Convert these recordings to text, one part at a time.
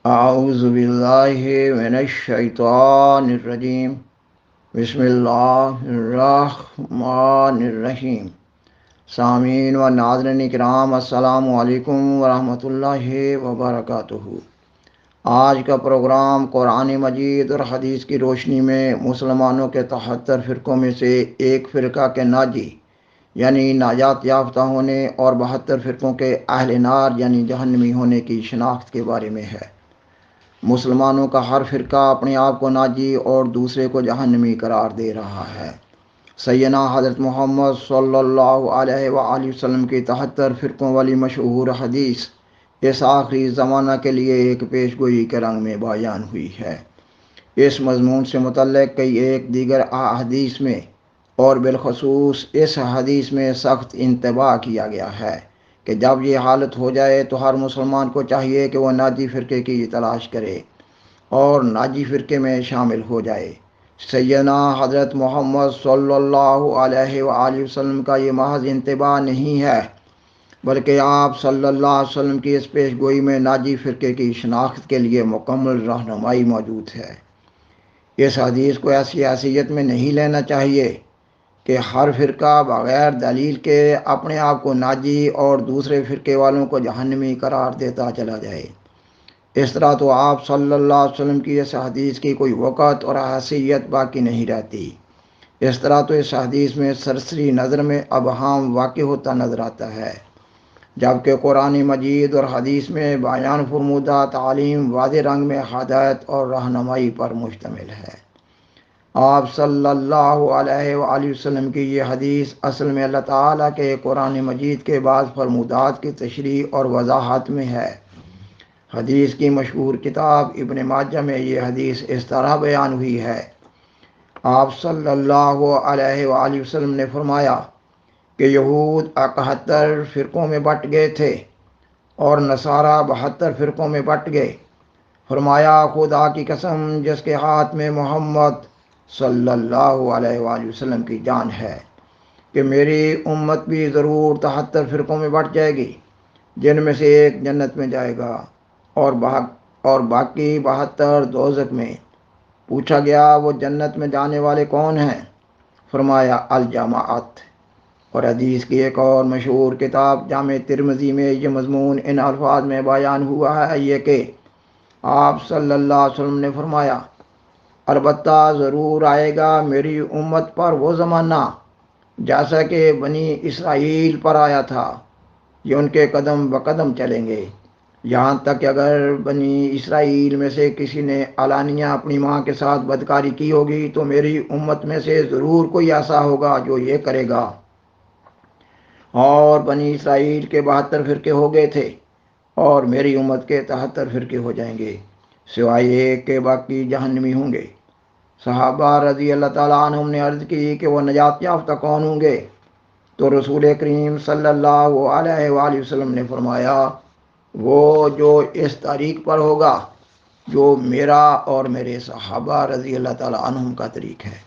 اعوذ باللہ من الشیطان الرجیم بسم اللہ الرحمن الرحیم۔ سامعین و ناظرین کرام، السلام علیکم ورحمۃ اللہ وبرکاتہ۔ آج کا پروگرام قرآن مجید اور حدیث کی روشنی میں مسلمانوں کے 73 فرقوں میں سے ایک فرقہ کے ناجی یعنی نجات یافتہ ہونے اور 72 فرقوں کے اہل نار یعنی جہنمی ہونے کی شناخت کے بارے میں ہے۔ مسلمانوں کا ہر فرقہ اپنے آپ کو ناجی اور دوسرے کو جہنمی قرار دے رہا ہے۔ سیدنا حضرت محمد صلی اللہ علیہ وآلہ وسلم کی 73 فرقوں والی مشہور حدیث اس آخری زمانہ کے لیے ایک پیش گوئی کے رنگ میں بیان ہوئی ہے۔ اس مضمون سے متعلق کئی ایک دیگر احادیث میں اور بالخصوص اس حدیث میں سخت انتباہ کیا گیا ہے کہ جب یہ حالت ہو جائے تو ہر مسلمان کو چاہیے کہ وہ ناجی فرقے کی تلاش کرے اور ناجی فرقے میں شامل ہو جائے۔ سیدنا حضرت محمد صلی اللہ علیہ وآلہ وسلم کا یہ محض انتباہ نہیں ہے، بلکہ آپ صلی اللہ علیہ وسلم کی اس پیش گوئی میں ناجی فرقے کی شناخت کے لیے مکمل رہنمائی موجود ہے۔ اس حدیث کو ایسی حیثیت میں نہیں لینا چاہیے کہ ہر فرقہ بغیر دلیل کے اپنے آپ کو ناجی اور دوسرے فرقے والوں کو جہنمی قرار دیتا چلا جائے۔ اس طرح تو آپ صلی اللہ علیہ وسلم کی اس حدیث کی کوئی وقت اور حیثیت باقی نہیں رہتی۔ اس طرح تو اس حدیث میں سرسری نظر میں ابہام واقع ہوتا نظر آتا ہے، جبکہ قرآن مجید اور حدیث میں بیان فرمودہ تعلیم واضح رنگ میں ہدایت اور رہنمائی پر مشتمل ہے۔ آپ صلی اللہ علیہ وآلہ وسلم کی یہ حدیث اصل میں اللہ تعالیٰ کے قرآن مجید کے بعض فرمودات کی تشریح اور وضاحت میں ہے۔ حدیث کی مشہور کتاب ابن ماجہ میں یہ حدیث اس طرح بیان ہوئی ہے۔ آپ صلی اللہ علیہ وآلہ وسلم نے فرمایا کہ یہود 71 فرقوں میں بٹ گئے تھے اور نصارہ 72 فرقوں میں بٹ گئے۔ فرمایا خدا کی قسم جس کے ہاتھ میں محمد صلی اللہ علیہ وآلہ وسلم کی جان ہے کہ میری امت بھی ضرور 73 فرقوں میں بٹ جائے گی، جن میں سے ایک جنت میں جائے گا اور باقی 72 دوزخ میں۔ پوچھا گیا وہ جنت میں جانے والے کون ہیں؟ فرمایا الجماعت۔ اور حدیث کی ایک اور مشہور کتاب جامع ترمذی میں یہ مضمون ان الفاظ میں بیان ہوا ہے یہ کہ آپ صلی اللہ علیہ وسلم نے فرمایا البتہ ضرور آئے گا میری امت پر وہ زمانہ جیسا کہ بنی اسرائیل پر آیا تھا، یہ ان کے قدم بقدم چلیں گے، یہاں تک کہ اگر بنی اسرائیل میں سے کسی نے علانیہ اپنی ماں کے ساتھ بدکاری کی ہوگی تو میری امت میں سے ضرور کوئی ایسا ہوگا جو یہ کرے گا۔ اور بنی اسرائیل کے 72 فرقے ہو گئے تھے اور میری امت کے 73 فرقے ہو جائیں گے، سوائے ایک کے باقی جہنمی ہوں گے۔ صحابہ رضی اللہ تعالیٰ عنہم نے عرض کی کہ وہ نجات یافتہ کون ہوں گے؟ تو رسول کریم صلی اللہ علیہ وآلہ وسلم نے فرمایا وہ جو اس طریق پر ہوگا جو میرا اور میرے صحابہ رضی اللہ تعالیٰ عنہم کا طریق ہے۔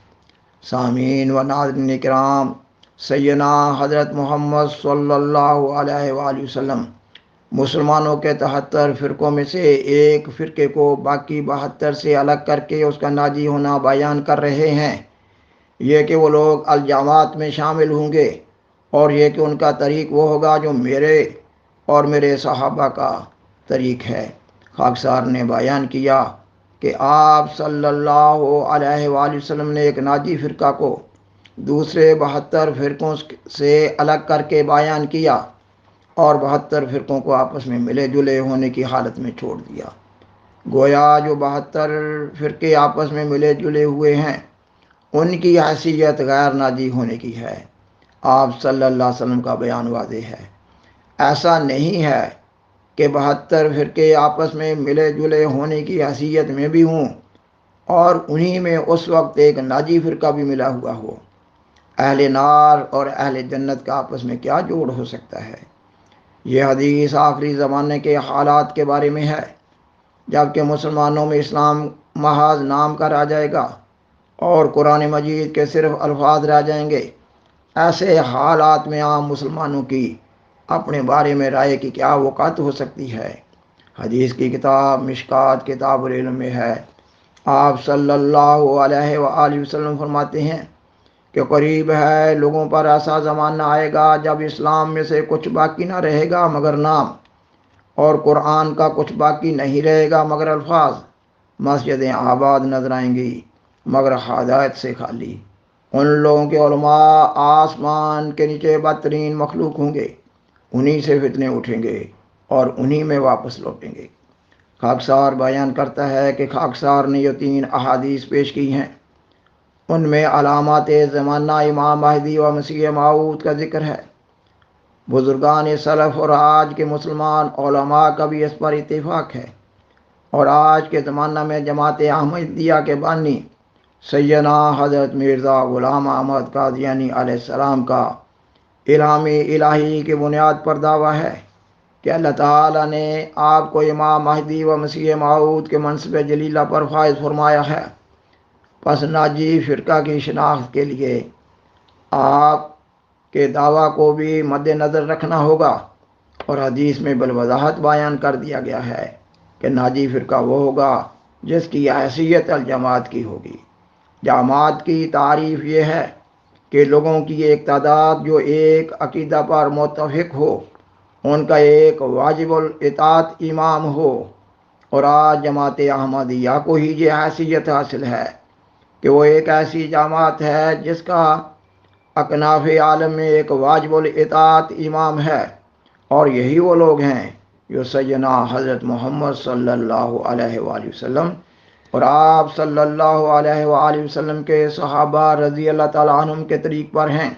سامعین و ناظرین کرام، سیدنا حضرت محمد صلی اللہ علیہ وآلہ وسلم مسلمانوں کے 73 فرقوں میں سے ایک فرقے کو باقی 72 سے الگ کر کے اس کا ناجی ہونا بیان کر رہے ہیں، یہ کہ وہ لوگ الجماعت میں شامل ہوں گے اور یہ کہ ان کا طریق وہ ہوگا جو میرے اور میرے صحابہ کا طریق ہے۔ خاکسار نے بیان کیا کہ آپ صلی اللہ علیہ وآلہ وسلم نے ایک ناجی فرقہ کو دوسرے 72 فرقوں سے الگ کر کے بیان کیا اور 72 فرقوں کو آپس میں ملے جلے ہونے کی حالت میں چھوڑ دیا۔ گویا جو 72 فرقے آپس میں ملے جلے ہوئے ہیں ان کی حیثیت غیر ناجی ہونے کی ہے۔ آپ صلی اللہ علیہ وسلم کا بیان واضح ہے، ایسا نہیں ہے کہ 72 فرقے آپس میں ملے جلے ہونے کی حیثیت میں بھی ہوں اور انہی میں اس وقت ایک ناجی فرقہ بھی ملا ہوا ہو۔ اہل نار اور اہل جنت کا آپس میں کیا جوڑ ہو سکتا ہے؟ یہ حدیث آخری زمانے کے حالات کے بارے میں ہے، جبکہ مسلمانوں میں اسلام محض نام کا رہ جائے گا اور قرآن مجید کے صرف الفاظ رہ جائیں گے۔ ایسے حالات میں عام مسلمانوں کی اپنے بارے میں رائے کی کیا وقت ہو سکتی ہے؟ حدیث کی کتاب مشکات کتاب العلم میں ہے، آپ صلی اللہ علیہ وآلہ وسلم فرماتے ہیں کہ قریب ہے لوگوں پر ایسا زمانہ آئے گا جب اسلام میں سے کچھ باقی نہ رہے گا مگر نام، اور قرآن کا کچھ باقی نہیں رہے گا مگر الفاظ، مسجدیں آباد نظر آئیں گی مگر ہدایت سے خالی، ان لوگوں کے علماء آسمان کے نیچے بدترین مخلوق ہوں گے، انہی سے فتنے اٹھیں گے اور انہی میں واپس لوٹیں گے۔ خاکسار بیان کرتا ہے کہ خاکسار نے یہ 3 احادیث پیش کی ہیں، ان میں علامات زمانہ امام مہدی و مسیح موعود کا ذکر ہے۔ بزرگان سلف اور آج کے مسلمان علماء کا بھی اس پر اتفاق ہے، اور آج کے زمانہ میں جماعت احمدیہ کے بانی سیدنا حضرت مرزا غلام احمد قادیانی علیہ السلام کا الہام الہی کی بنیاد پر دعویٰ ہے کہ اللہ تعالیٰ نے آپ کو امام مہدی و مسیح موعود کے منصب جلیلہ پر فائز فرمایا ہے۔ پس ناجی فرقہ کی شناخت کے لیے آپ کے دعویٰ کو بھی مد نظر رکھنا ہوگا، اور حدیث میں بالوضاحت بیان کر دیا گیا ہے کہ ناجی فرقہ وہ ہوگا جس کی حیثیت الجماعت کی ہوگی۔ جماعت کی تعریف یہ ہے کہ لوگوں کی ایک تعداد جو ایک عقیدہ پر متفق ہو، ان کا ایک واجب الاطاعت امام ہو، اور آج جماعت احمدیہ کو ہی یہ حیثیت حاصل ہے کہ وہ ایک ایسی جماعت ہے جس کا اکناف عالم میں ایک واجب الاطاعت امام ہے، اور یہی وہ لوگ ہیں جو سیدنا حضرت محمد صلی اللہ علیہ وآلہ وسلم اور آپ صلی اللہ علیہ وآلہ وسلم کے صحابہ رضی اللہ تعالیٰ عنہم کے طریق پر ہیں،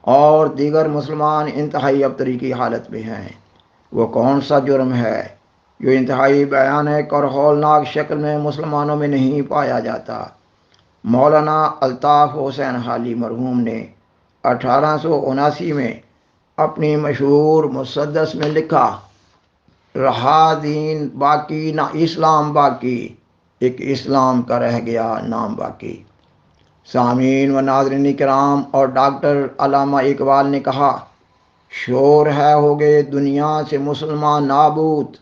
اور دیگر مسلمان انتہائی ابتری کی حالت میں ہیں۔ وہ کون سا جرم ہے جو انتہائی بیانک اور ہولناک شکل میں مسلمانوں میں نہیں پایا جاتا؟ مولانا الطاف حسین حالی مرحوم نے 1879 میں اپنی مشہور مسدس میں لکھا، رہا دین باقی نہ اسلام باقی، ایک اسلام کا رہ گیا نام باقی۔ سامعین و ناظرین کرام، اور ڈاکٹر علامہ اقبال نے کہا، شور ہے ہو گئے دنیا سے مسلمان نابود،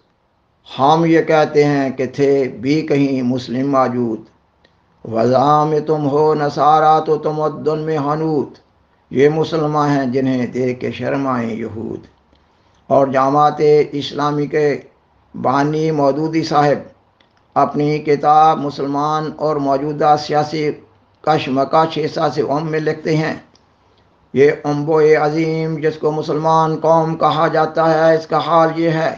ہم یہ کہتے ہیں کہ تھے بھی کہیں مسلم موجود، وضع میں تم ہو نصارہ تو تمدن میں حنوط، یہ مسلمان ہیں جنہیں دیکھ کے شرمائیں یہود۔ اور جماعت اسلامی کے بانی مودودی صاحب اپنی کتاب مسلمان اور موجودہ سیاسی کشمکش سے میں لکھتے ہیں، یہ انبوء عظیم جس کو مسلمان قوم کہا جاتا ہے، اس کا حال یہ ہے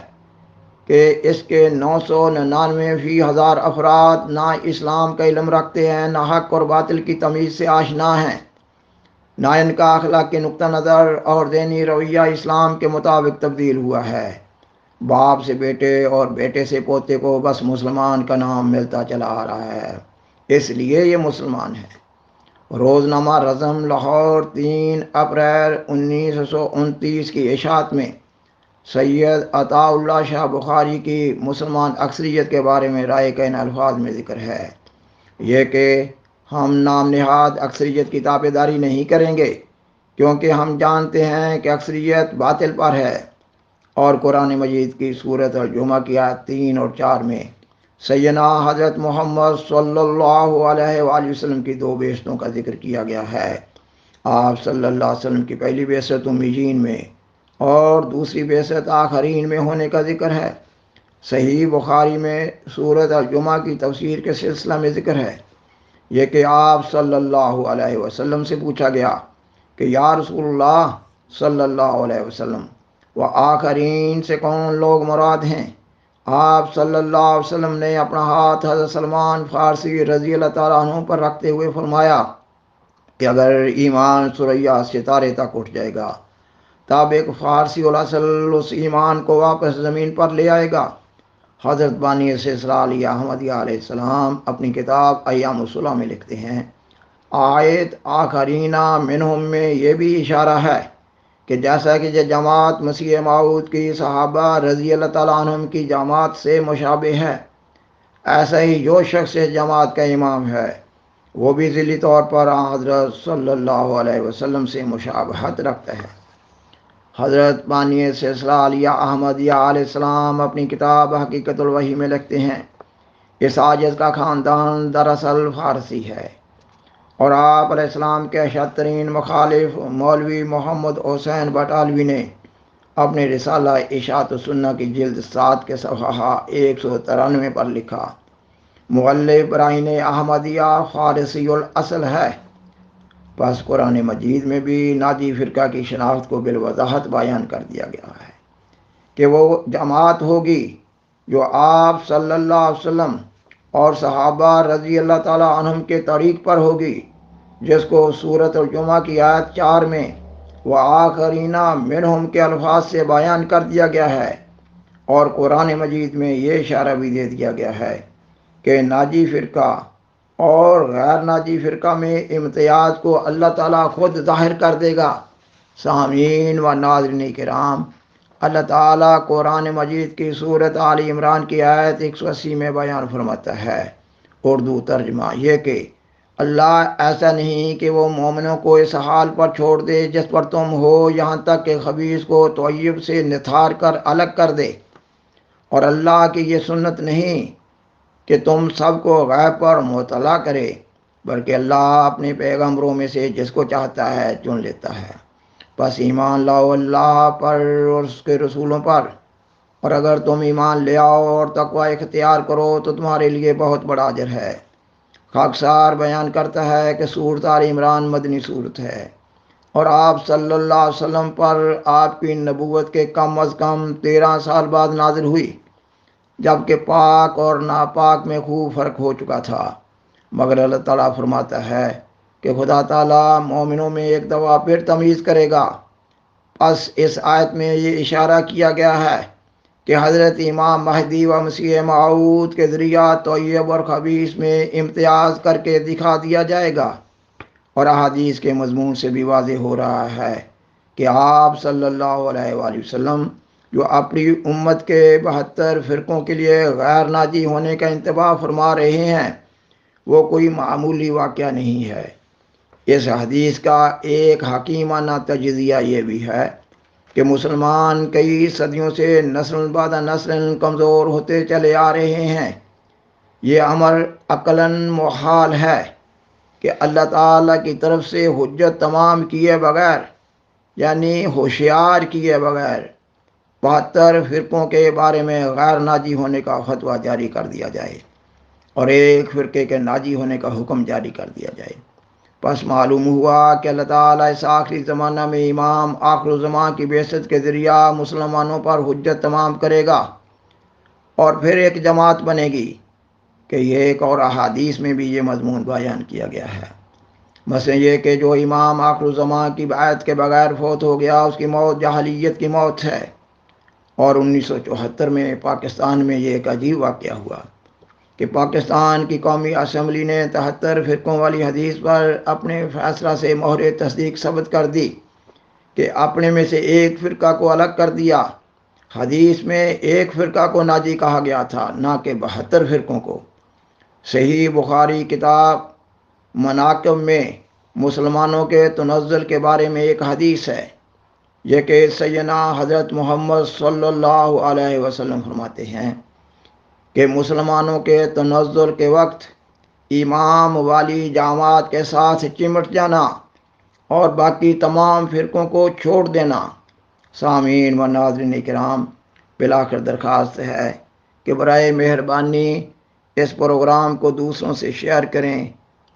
کہ اس کے 999,000 افراد نہ اسلام کا علم رکھتے ہیں، نہ حق اور باطل کی تمیز سے آشنا ہیں، نہ ان کا اخلاقی نقطہ نظر اور ذہنی رویہ اسلام کے مطابق تبدیل ہوا ہے۔ باپ سے بیٹے اور بیٹے سے پوتے کو بس مسلمان کا نام ملتا چلا آ رہا ہے، اس لیے یہ مسلمان ہے۔ روزنامہ رزم لاہور 3 اپریل 1929 کی اشاعت میں سید عطا اللہ شاہ بخاری کی مسلمان اکثریت کے بارے میں رائے کا ان الفاظ میں ذکر ہے، یہ کہ ہم نام نہاد اکثریت کی تابعداری نہیں کریں گے، کیونکہ ہم جانتے ہیں کہ اکثریت باطل پر ہے، اور قرآن مجید کی سورۃ الجمعہ کی آیت 3 اور 4 میں سیدنا حضرت محمد صلی اللہ علیہ وآلہ وسلم کی 2 بعثتوں کا ذکر کیا گیا ہے۔ آپ صلی اللہ علیہ وسلم کی پہلی بعثت امیین میں اور دوسری بعثت آخرین میں ہونے کا ذکر ہے۔ صحیح بخاری میں سورۃ الجمعہ کی تفسیر کے سلسلہ میں ذکر ہے، یہ کہ آپ صلی اللہ علیہ وسلم سے پوچھا گیا کہ یا رسول اللہ صلی اللہ علیہ وسلم، وہ آخرین سے کون لوگ مراد ہیں؟ آپ صلی اللہ علیہ وسلم نے اپنا ہاتھ حضرت سلمان فارسی رضی اللہ تعالیٰ عنہ پر رکھتے ہوئے فرمایا کہ اگر ایمان ثریا ستارے تک اٹھ جائے گا، تب ایک فارسی الاصل اس ایمان کو واپس زمین پر لے آئے گا۔ حضرت بانی سلسلہ علی احمدیہ علیہ السلام اپنی کتاب ایام الصلح میں لکھتے ہیں، آیت آخرینہ منہم میں یہ بھی اشارہ ہے کہ جیسا کہ یہ جماعت مسیح موعود کی صحابہ رضی اللہ تعالیٰ عنہم کی جماعت سے مشابہ ہے، ایسا ہی جو شخص اس جماعت کا امام ہے وہ بھی ذیلی طور پر حضرت صلی اللہ علیہ وسلم سے مشابہت رکھتا ہے۔ حضرت بانی سلسلہ علیہ احمدیہ علیہ السلام اپنی کتاب حقیقت الوحی میں لکھتے ہیں، اس عاجز کا خاندان دراصل فارسی ہے، اور آپ علیہ السلام کے اشد ترین مخالف مولوی محمد حسین بٹالوی نے اپنے رسالہ اشاعت السنہ کی جلد 7 کے صفحہ 193 پر لکھا: مؤلف برائن احمدیہ فارسی الاصل ہے۔ پس قرآن مجید میں بھی ناجی فرقہ کی شناخت کو بالوضاحت بیان کر دیا گیا ہے کہ وہ جماعت ہوگی جو آپ صلی اللہ علیہ وسلم اور صحابہ رضی اللہ تعالیٰ عنہم کے طریق پر ہوگی، جس کو سورۃ الجمعہ کی آیت 4 میں وآخرین منہم کے الفاظ سے بیان کر دیا گیا ہے، اور قرآن مجید میں یہ اشارہ بھی دے دیا گیا ہے کہ ناجی فرقہ اور غیر ناجی فرقہ میں امتیاز کو اللہ تعالیٰ خود ظاہر کر دے گا۔ سامعین و ناظرین کرام، اللہ تعالیٰ قرآن مجید کی سورۃ آل عمران کی آیت 180 میں بیان فرماتا ہے، اردو ترجمہ یہ کہ اللہ ایسا نہیں کہ وہ مومنوں کو اس حال پر چھوڑ دے جس پر تم ہو، یہاں تک کہ خبیث کو طیب سے نتھار کر الگ کر دے، اور اللہ کی یہ سنت نہیں کہ تم سب کو غیب پر مطلع کرے، بلکہ اللہ اپنے پیغمبروں میں سے جس کو چاہتا ہے چن لیتا ہے۔ پس ایمان لاؤ اللہ پر اور اس کے رسولوں پر، اور اگر تم ایمان لے آؤ اور تقوی اختیار کرو تو تمہارے لیے بہت بڑا اجر ہے۔ خاکسار بیان کرتا ہے کہ سورۃ آل عمران مدنی سورت ہے، اور آپ صلی اللہ علیہ وسلم پر آپ کی نبوت کے کم از کم 13 سال بعد نازل ہوئی، جبکہ پاک اور ناپاک میں خوب فرق ہو چکا تھا، مگر اللہ تعالیٰ فرماتا ہے کہ خدا تعالیٰ مومنوں میں ایک دفعہ پھر تمیز کرے گا۔ پس اس آیت میں یہ اشارہ کیا گیا ہے کہ حضرت امام مہدی و مسیح موعود کے ذریعہ طیب اور خبیث میں امتیاز کر کے دکھا دیا جائے گا، اور احادیث کے مضمون سے بھی واضح ہو رہا ہے کہ آپ صلی اللہ علیہ وآلہ وسلم جو اپنی امت کے 72 فرقوں کے لیے غیر ناجی ہونے کا انتباہ فرما رہے ہیں، وہ کوئی معمولی واقعہ نہیں ہے۔ اس حدیث کا ایک حکیمانہ تجزیہ یہ بھی ہے کہ مسلمان کئی صدیوں سے نسل بعد نسل کمزور ہوتے چلے آ رہے ہیں۔ یہ امر عقلاً محال ہے کہ اللہ تعالیٰ کی طرف سے حجت تمام کیے بغیر، یعنی ہوشیار کیے بغیر، 72 فرقوں کے بارے میں غیر ناجی ہونے کا فتویٰ جاری کر دیا جائے اور ایک فرقے کے ناجی ہونے کا حکم جاری کر دیا جائے۔ پس معلوم ہوا کہ اللہ تعالیٰ اس آخری زمانہ میں امام آخر الزمان کی بعثت کے ذریعہ مسلمانوں پر حجت تمام کرے گا، اور پھر ایک جماعت بنے گی کہ یہ ایک اور احادیث میں بھی یہ مضمون بیان کیا گیا ہے۔ مثلا یہ کہ جو امام آخر الزمان کی بیعت کے بغیر فوت ہو گیا، اس کی موت جاہلیت کی موت ہے۔ اور 1974 میں پاکستان میں یہ ایک عجیب واقعہ ہوا کہ پاکستان کی قومی اسمبلی نے 73 فرقوں والی حدیث پر اپنے فیصلہ سے مہر تصدیق ثبت کر دی کہ اپنے میں سے ایک فرقہ کو الگ کر دیا۔ حدیث میں ایک فرقہ کو ناجی کہا گیا تھا، نہ کہ 72 فرقوں کو۔ صحیح بخاری کتاب مناقب میں مسلمانوں کے تنزل کے بارے میں ایک حدیث ہے، یہ کہ سیدنا حضرت محمد صلی اللہ علیہ وسلم فرماتے ہیں کہ مسلمانوں کے تنزل کے وقت امام والی جماعت کے ساتھ چمٹ جانا اور باقی تمام فرقوں کو چھوڑ دینا۔ سامعین و ناظرین کرام، بلاخر درخواست ہے کہ برائے مہربانی اس پروگرام کو دوسروں سے شیئر کریں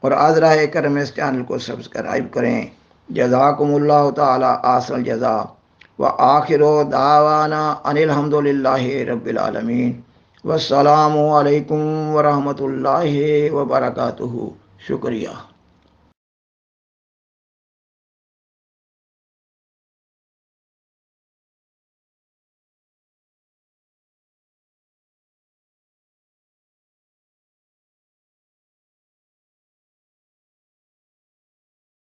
اور عذرہ کرم اس چینل کو سبسکرائب کریں۔ جزاکم اللہ تعالی احسن الجزا، وآخر دعوانا ان الحمد للہ رب العالمین، والسلام علیکم ورحمۃ اللہ وبرکاتہ۔ شکریہ۔